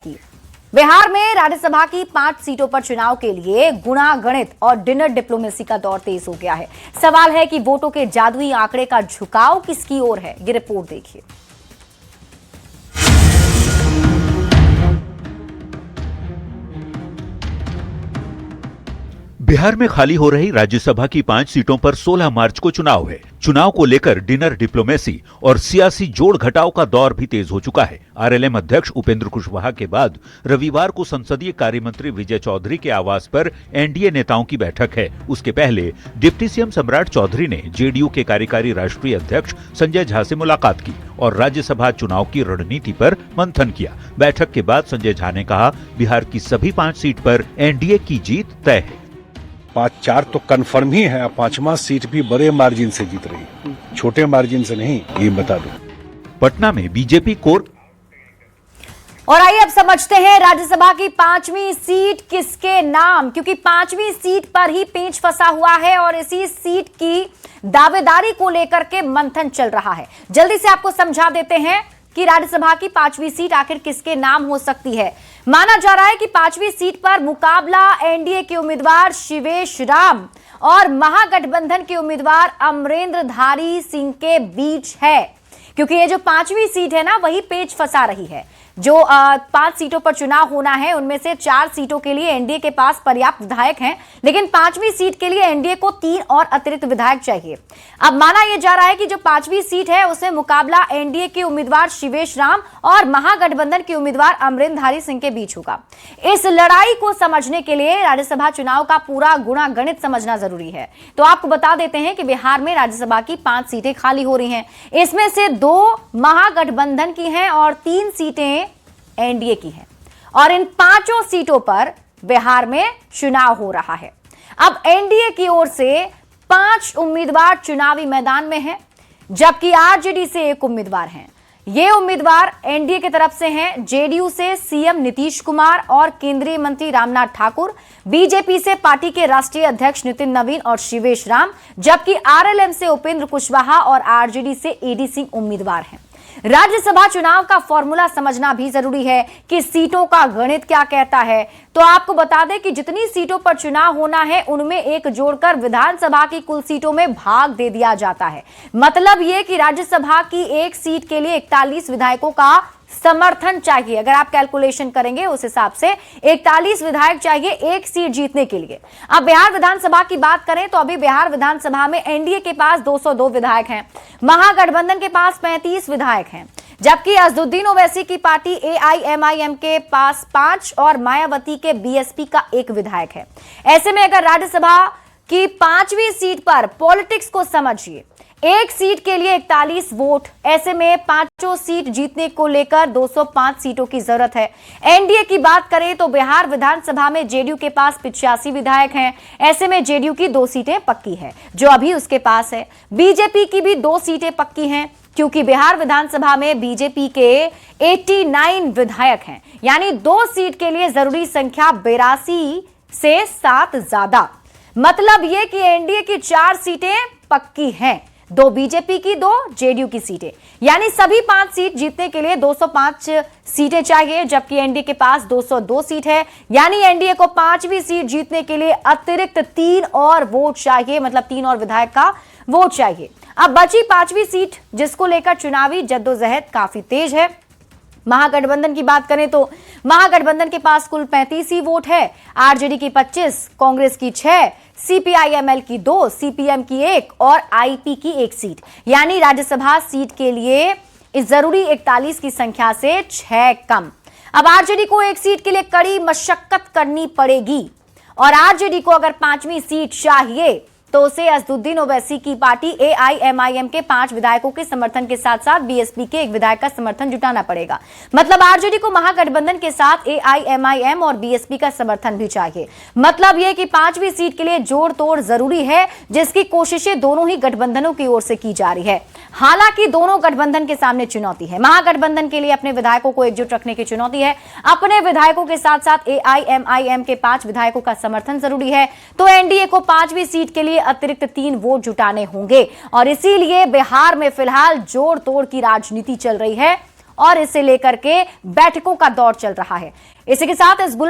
की। बिहार में राज्यसभा की 5 सीटों पर चुनाव के लिए गुणा गणित और डिनर डिप्लोमेसी का दौर तेज हो गया है। सवाल है कि वोटों के जादुई आंकड़े का झुकाव किसकी ओर है। ये रिपोर्ट देखिए। बिहार में खाली हो रही राज्यसभा की 5 सीटों पर 16 मार्च को चुनाव है। चुनाव को लेकर डिनर डिप्लोमेसी और सियासी जोड़ घटाव का दौर भी तेज हो चुका है। आरएलएम अध्यक्ष उपेंद्र कुशवाहा के बाद रविवार को संसदीय कार्य मंत्री विजय चौधरी के आवास पर एनडीए नेताओं की बैठक है। उसके पहले डिप्टी सीएम सम्राट चौधरी ने जेडीयू के कार्यकारी राष्ट्रीय अध्यक्ष संजय झा से मुलाकात की और राज्यसभा चुनाव की रणनीति पर मंथन किया। बैठक के बाद संजय झा ने कहा, बिहार की सभी 5 सीट पर एनडीए की जीत तय है। 4 तो कंफर्म ही है। 5वां सीट भी बड़े मार्जिन से जीत रही है, छोटे मार्जिन से नहीं, ये बता दो। पटना में बीजेपी कोर। और आइए अब समझते हैं राज्यसभा की 5वीं सीट किसके नाम, क्योंकि 5वीं सीट पर ही पेंच फंसा हुआ है और इसी सीट की दावेदारी को लेकर के मंथन चल रहा है। जल्दी से आपको समझा देते हैं कि राज्यसभा की 5वीं सीट आखिर किसके नाम हो सकती है। माना जा रहा है कि 5वीं सीट पर मुकाबला एनडीए के उम्मीदवार शिवेश राम और महागठबंधन के उम्मीदवार अमरेंद्रधारी सिंह के बीच है, क्योंकि ये जो 5वीं सीट है ना, वही पेच फंसा रही है। जो 5 सीटों पर चुनाव होना है, उनमें से 4 सीटों के लिए एनडीए के पास पर्याप्त विधायक हैं, लेकिन 5वीं सीट के लिए एनडीए को 3 और अतिरिक्त विधायक चाहिए। अब माना यह जा रहा है कि जो 5वीं सीट है उसमें मुकाबला एनडीए के उम्मीदवार शिवेश राम और महागठबंधन के उम्मीदवार अमरेंद्रधारी सिंह के बीच होगा। इस लड़ाई को समझने के लिए राज्यसभा चुनाव का पूरा गुणा गणित समझना जरूरी है। तो आपको बता देते हैं कि बिहार में राज्यसभा की 5 सीटें खाली हो रही हैं। इसमें से 2 महागठबंधन की हैं और 3 सीटें एनडीए की है और इन 5 सीटों पर बिहार में चुनाव हो रहा है। अब एनडीए की ओर से 5 उम्मीदवार चुनावी मैदान में हैं, जबकि आरजेडी से 1 उम्मीदवार हैं। ये उम्मीदवार एनडीए की तरफ से हैं जेडीयू से सीएम नीतीश कुमार और केंद्रीय मंत्री रामनाथ ठाकुर, बीजेपी से पार्टी के राष्ट्रीय अध्यक्ष नितिन नवीन और शिवेश राम, जबकि आरएलएम से उपेंद्र कुशवाहा और आरजेडी से एडी सिंह उम्मीदवार हैं। राज्यसभा चुनाव का फॉर्मूला समझना भी जरूरी है कि सीटों का गणित क्या कहता है। तो आपको बता दें कि जितनी सीटों पर चुनाव होना है, उनमें 1 जोड़कर विधानसभा की कुल सीटों में भाग दे दिया जाता है। मतलब यह कि राज्यसभा की 1 सीट के लिए 41 विधायकों का समर्थन चाहिए। अगर आप कैलकुलेशन करेंगे उस हिसाब से 41 विधायक चाहिए 1 सीट जीतने के लिए। अब बिहार विधानसभा की बात करें तो अभी बिहार विधानसभा में एनडीए के पास 202 विधायक हैं, महागठबंधन के पास 35 विधायक हैं, जबकि असदुद्दीन ओवैसी की पार्टी एआईएमआईएम के पास 5 और मायावती के बीएसपी का 1 विधायक है। ऐसे में अगर राज्यसभा की 5वीं सीट पर पॉलिटिक्स को समझिए, 1 सीट के लिए 41 वोट, ऐसे में 5 सीट जीतने को लेकर 205 सीटों की जरूरत है। एनडीए की बात करें तो बिहार विधानसभा में जेडीयू के पास 85 विधायक हैं। ऐसे में जेडीयू की 2 सीटें पक्की है जो अभी उसके पास है। बीजेपी की भी 2 सीटें पक्की हैं, क्योंकि बिहार विधानसभा में बीजेपी के 89 विधायक हैं, यानी 2 सीट के लिए जरूरी संख्या 82 से 7 ज्यादा। मतलब यह कि एनडीए की 4 सीटें पक्की हैं, 2 बीजेपी की, 2 जेडीयू की सीटें, यानी सभी 5 सीट जीतने के लिए 205 सीटें चाहिए, जबकि एनडीए के पास 202 सीट है। यानी एनडीए को 5वीं सीट जीतने के लिए अतिरिक्त 3 और वोट चाहिए, मतलब 3 और विधायक का वोट चाहिए। अब बची 5वीं सीट, जिसको लेकर चुनावी जद्दोजहद काफी तेज है। महागठबंधन की बात करें तो महागठबंधन के पास कुल 35 ही वोट है। आरजेडी की 25, कांग्रेस की 6, सीपीआईएमएल की 2, सीपीएम की 1 और आईपी की 1 सीट, यानी राज्यसभा सीट के लिए इस जरूरी 41 की संख्या से 6 कम। अब आरजेडी को 1 सीट के लिए कड़ी मशक्कत करनी पड़ेगी और आरजेडी को अगर 5वीं सीट चाहिए तो उसे असदुद्दीन ओवैसी की पार्टी एआईएमआईएम के 5 विधायकों के समर्थन के साथ साथ बीएसपी के 1 विधायक का समर्थन जुटाना पड़ेगा। मतलब आरजेडी को महागठबंधन के साथ एआईएमआईएम और बीएसपी का समर्थन भी चाहिए। मतलब यह कि 5वीं सीट के लिए जोड़ तोड़ जरूरी है, जिसकी कोशिशें दोनों ही गठबंधनों की ओर से की जा रही है। हालांकि दोनों गठबंधन के सामने चुनौती है। महागठबंधन के लिए अपने विधायकों को एकजुट रखने की चुनौती है, अपने विधायकों के साथ साथ एआईएमआईएम के 5 विधायकों का समर्थन जरूरी है। तो एनडीए को 5वीं सीट के लिए अतिरिक्त 3 वोट जुटाने होंगे और इसीलिए बिहार में फिलहाल जोड़ तोड़ की राजनीति चल रही है और इसे लेकर के बैठकों का दौर चल रहा है। इसी के साथ इस